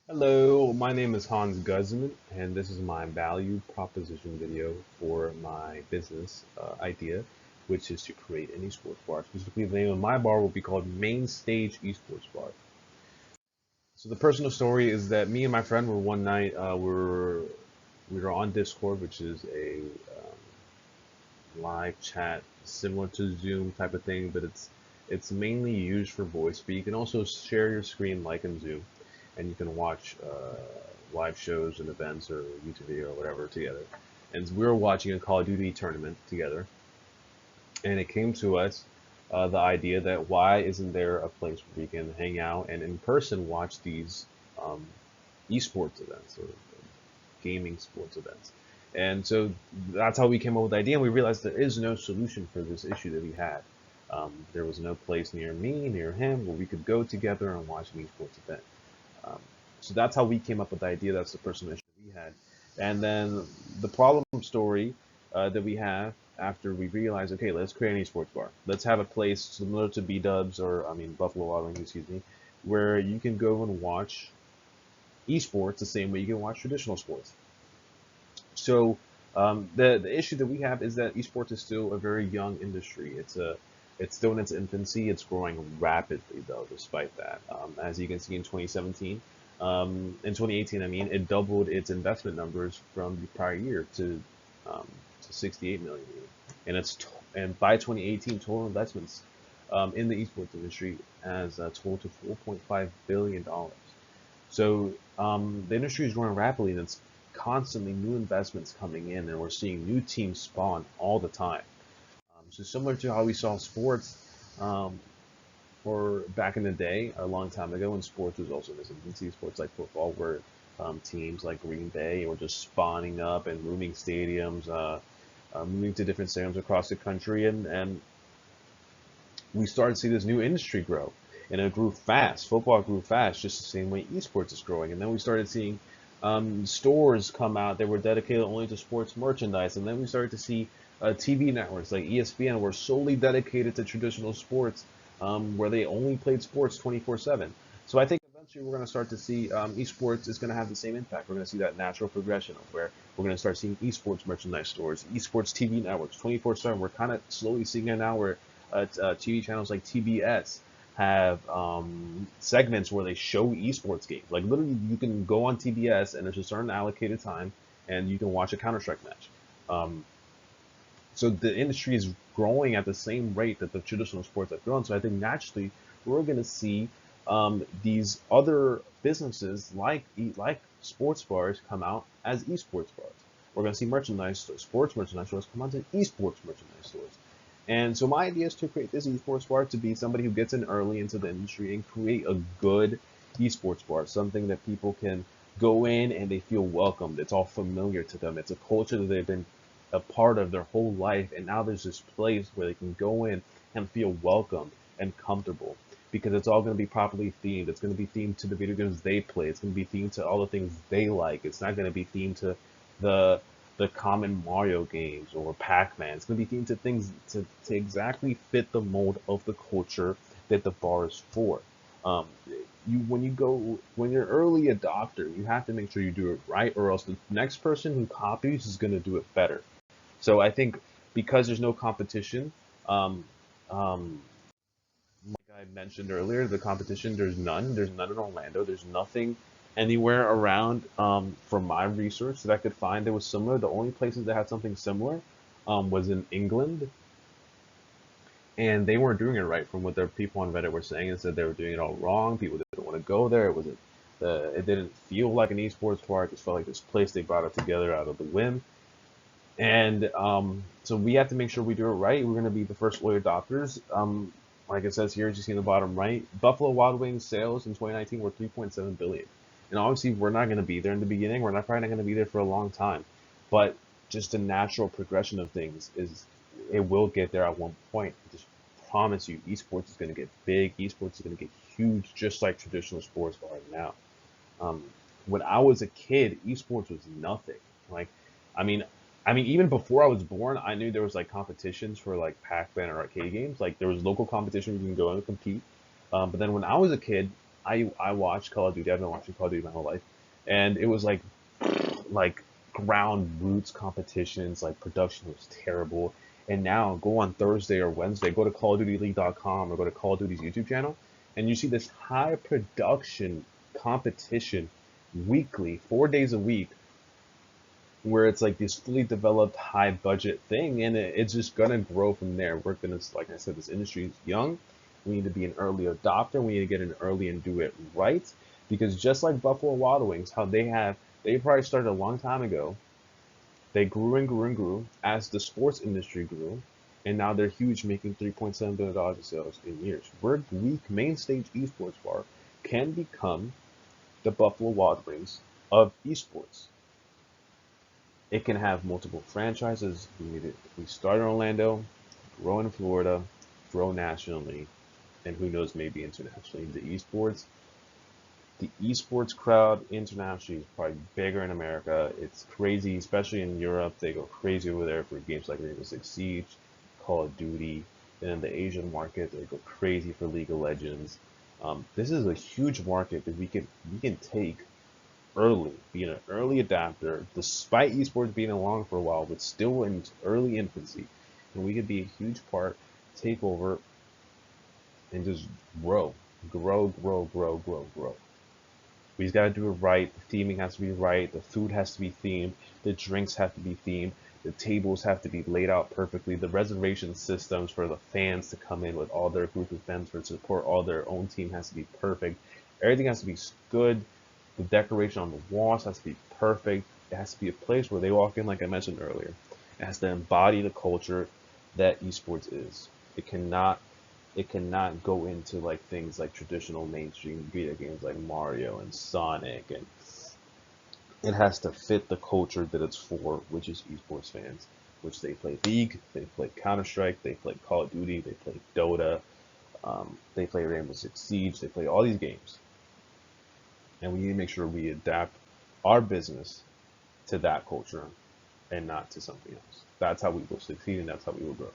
Hello, my name is Hans Guzman, and this is my value proposition video for my business idea, which is to create an esports bar. Specifically, the name of my bar will be called Main Stage Esports Bar. So the personal story is that me and my friend were one night we were on Discord, which is a live chat similar to Zoom type of thing, but it's mainly used for voice. But you can also share your screen like in Zoom, and you can watch live shows and events or YouTube video or whatever together. And we were watching a Call of Duty tournament together, and it came to us the idea that why isn't there a place where we can hang out and in person watch these um, esports events or gaming sports events. And so that's how we came up with the idea, and we realized there is no solution for this issue that we had. There was no place near me, near him, where we could go together and watch an esports event. Um, so that's how we came up with the idea. That's the personal issue we had. And then the problem story that we have after we realized, okay, let's create an esports bar. Let's have a place similar to B Dubs or, I mean, Buffalo Wild Wings, excuse me, where you can go and watch esports the same way you can watch traditional sports. So the issue that we have is that esports is still a very young industry. It's still in its infancy. It's growing rapidly though, despite that. As you can see in 2017, in 2018, I mean, it doubled its investment numbers from the prior year to 68 million. And and by 2018, total investments in the esports industry has totaled to 4.5 billion dollars. So the industry is growing rapidly, and it's constantly new investments coming in, and we're seeing new teams spawn all the time. So similar to how we saw sports, um, or back in the day, a long time ago, when sports was also in its infancy, sports like football, where teams like Green Bay were just spawning up and moving stadiums, moving to different stadiums across the country, and we started to see this new industry grow, and it grew fast. Football grew fast, just the same way esports is growing. And then we started seeing stores come out that were dedicated only to sports merchandise, and then we started to see TV networks like ESPN were solely dedicated to traditional sports, where they only played sports 24/7. So I think eventually we're going to start to see esports is going to have the same impact. We're going to see that natural progression of where we're going to start seeing esports merchandise stores, esports TV networks 24/7. We're kind of slowly seeing it now where TV channels like TBS have segments where they show esports games. Like literally, you can go on TBS and there's a certain allocated time, and you can watch a Counter Strike match. Um, so the industry is growing at the same rate that the traditional sports have grown. So I think naturally we're going to see these other businesses like sports bars come out as esports bars. We're going to see sports merchandise stores come out to esports merchandise stores. And so my idea is to create this esports bar to be somebody who gets in early into the industry and create a good esports bar, something that people can go in and they feel welcomed. It's all familiar to them. It's a culture that they've been a part of their whole life, and now there's this place where they can go in and feel welcomed and comfortable because it's all going to be properly themed. It's going to be themed to the video games they play. It's going to be themed to all the things they like. It's not going to be themed to the the common Mario games or Pac-Man. It's going to be themed to things to exactly fit the mold of the culture that the bar is for. Um, when you're an early adopter, you have to make sure you do it right, or else the next person who copies is going to do it better. So I think because there's no competition, um, um, like I mentioned earlier, the competition there's none. There's none in Orlando. There's nothing anywhere around from my research that I could find that was similar. The only places that had something similar was in England, and they weren't doing it right from what their people on Reddit were saying. And said they were doing it all wrong. People didn't want to go there. It didn't feel like an esports park. It felt like this place they brought it together out of the whim. And so we have to make sure we do it right. We're going to be the first early adopters. Like it says here, as you see in the bottom right, Buffalo Wild Wings sales in 2019 were 3.7 billion. And obviously, we're not going to be there in the beginning. We're not probably not going to be there for a long time. But just the natural progression of things is it will get there at one point. I just promise you, esports is going to get big. Esports is going to get huge, just like traditional sports are now. Um, when I was a kid, esports was nothing. Like, I mean, even before I was born, I knew there was like competitions for like Pac-Man or arcade games. Like, there was local competition where you can go and compete. But then when I was a kid, I watched Call of Duty. I've been watching Call of Duty my whole life, and it was like ground roots competitions. Like production was terrible. And now go on Thursday or Wednesday, go to CallOfDutyLeague.com or go to Call of Duty's YouTube channel, and you see this high production competition weekly, 4 days a week, where it's like this fully developed high budget thing, and it's just gonna grow from there. We're gonna, like I said, this industry is young. We need to be an early adopter. We need to get in early and do it right, because just like Buffalo Wild Wings, how they probably started a long time ago. They grew and grew and grew as the sports industry grew, and now they're huge, making $3.7 billion in sales in years. We main stage esports bar can become the Buffalo Wild Wings of esports. It can have multiple franchises. We start in Orlando, grow in Florida, grow nationally, and who knows, maybe internationally. The esports crowd internationally is probably bigger in America. It's crazy, especially in Europe. They go crazy over there for games like Rainbow Six Siege, Call of Duty. And in the Asian market, they go crazy for League of Legends. This is a huge market that we can take early, being an early adapter, despite esports being along for a while, but still in early infancy. And we could be a huge part, take over, and just grow, grow, grow, grow, grow, grow. We just gotta do it right. The theming has to be right. The food has to be themed. The drinks have to be themed. The tables have to be laid out perfectly. The reservation systems for the fans to come in with all their group of fans for support all their own team has to be perfect. Everything has to be good. The decoration on the walls has to be perfect. It has to be a place where they walk in, like I mentioned earlier. It has to embody the culture that esports is. It cannot go into like things like traditional mainstream video games like Mario and Sonic, and it has to fit the culture that it's for, which is esports fans, which they play League, they play Counter-Strike, they play Call of Duty, they play Dota, they play Rainbow Six Siege, they play all these games. And we need to make sure we adapt our business to that culture and not to something else. That's how we will succeed, and that's how we will grow.